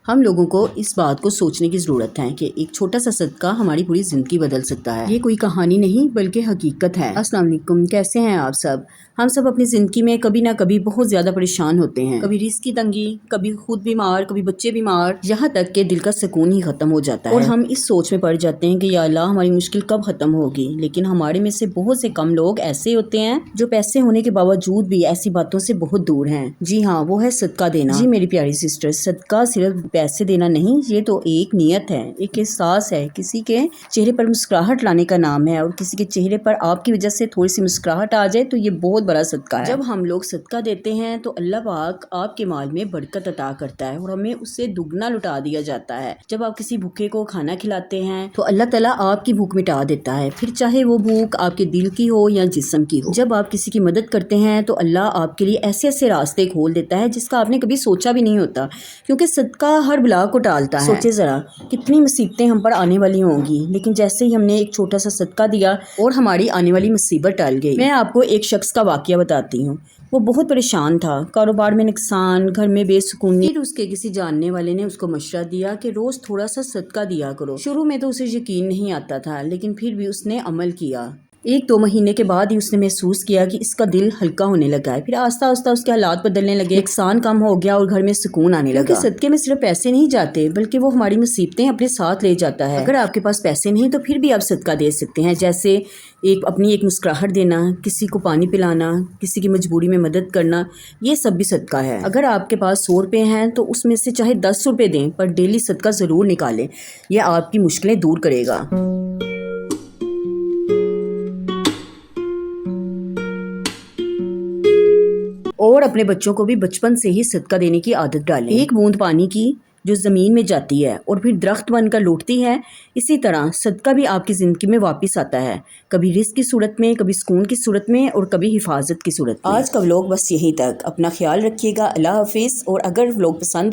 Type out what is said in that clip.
ہم لوگوں کو اس بات کو سوچنے کی ضرورت ہے کہ ایک چھوٹا سا صدقہ ہماری پوری زندگی بدل سکتا ہے۔ یہ کوئی کہانی نہیں بلکہ حقیقت ہے۔ السلام علیکم، کیسے ہیں آپ سب؟ ہم سب اپنی زندگی میں کبھی نہ کبھی بہت زیادہ پریشان ہوتے ہیں، کبھی رزق کی تنگی، کبھی خود بیمار، کبھی بچے بیمار، یہاں تک کہ دل کا سکون ہی ختم ہو جاتا ہے اور ہم اس سوچ میں پڑ جاتے ہیں کہ یا اللہ ہماری مشکل کب ختم ہوگی۔ لیکن ہمارے میں سے بہت سے کم لوگ ایسے ہوتے ہیں جو پیسے ہونے کے باوجود بھی ایسی باتوں سے بہت دور ہیں۔ جی ہاں، وہ ہے صدقہ دینا۔ جی میری پیاری سسٹر، صدقہ صرف پیسے دینا نہیں، یہ تو ایک نیت ہے، ایک احساس ہے، کسی کے چہرے پر مسکراہٹ لانے کا نام ہے، اور کسی کے چہرے پر آپ کی وجہ سے تھوڑی سی مسکراہٹ آ جائے تو یہ بہت بڑا صدقہ ہے۔ جب ہم لوگ صدقہ دیتے ہیں تو اللہ پاک آپ کے مال میں برکت عطا کرتا ہے اور ہمیں اس سے دگنا لٹا دیا جاتا ہے۔ جب آپ کسی بھوکے کو کھانا کھلاتے ہیں تو اللہ تعالیٰ آپ کی بھوک مٹا دیتا ہے، پھر چاہے وہ بھوک آپ کے دل کی ہو یا جسم کی ہو۔ جب آپ کسی کی مدد کرتے ہیں تو اللہ آپ کے لیے ایسے ایسے راستے کھول دیتا ہے جس کا آپ نے کبھی سوچا بھی نہیں ہوتا، کیونکہ صدقہ ہر بلا کو ٹالتا ہے۔ سوچے ذرا کتنی مصیبتیں ہم پر آنے والی ہوں گی، لیکن جیسے ہی ہم نے ایک چھوٹا سا صدقہ دیا اور ہماری آنے والی مصیبت ٹل گئی۔ میں آپ کو ایک شخص کا واقعہ بتاتی ہوں۔ وہ بہت پریشان تھا، کاروبار میں نقصان، گھر میں بے سکونی۔ پھر اس کے کسی جاننے والے نے اس کو مشورہ دیا کہ روز تھوڑا سا صدقہ دیا کرو۔ شروع میں تو اسے یقین نہیں آتا تھا، لیکن پھر بھی اس نے عمل کیا۔ 1-2 مہینے کے بعد ہی اس نے محسوس کیا کہ اس کا دل ہلکا ہونے لگا ہے۔ پھر آہستہ آہستہ اس کے حالات بدلنے لگے، نقصان کم ہو گیا اور گھر میں سکون آنے لگا۔ کیونکہ صدقے میں صرف پیسے نہیں جاتے بلکہ وہ ہماری مصیبتیں اپنے ساتھ لے جاتا ہے۔ اگر آپ کے پاس پیسے نہیں تو پھر بھی آپ صدقہ دے سکتے ہیں، جیسے اپنی ایک مسکراہٹ دینا، کسی کو پانی پلانا، کسی کی مجبوری میں مدد کرنا، یہ سب بھی صدقہ ہے۔ اگر آپ کے پاس 100 روپے ہیں تو اس میں سے چاہے 10 روپے دیں، پر ڈیلی صدقہ ضرور نکالیں، یہ آپ کی مشکلیں دور کرے گا۔ اور اپنے بچوں کو بھی بچپن سے ہی صدقہ دینے کی عادت ڈالیں۔ ایک بوند پانی کی جو زمین میں جاتی ہے اور پھر درخت بن کر لوٹتی ہے، اسی طرح صدقہ بھی آپ کی زندگی میں واپس آتا ہے، کبھی رزق کی صورت میں، کبھی سکون کی صورت میں، اور کبھی حفاظت کی صورت میں۔ آج کا ولاگ بس یہیں تک، اپنا خیال رکھیے گا، اللہ حافظ۔ اور اگر ولاگ پسند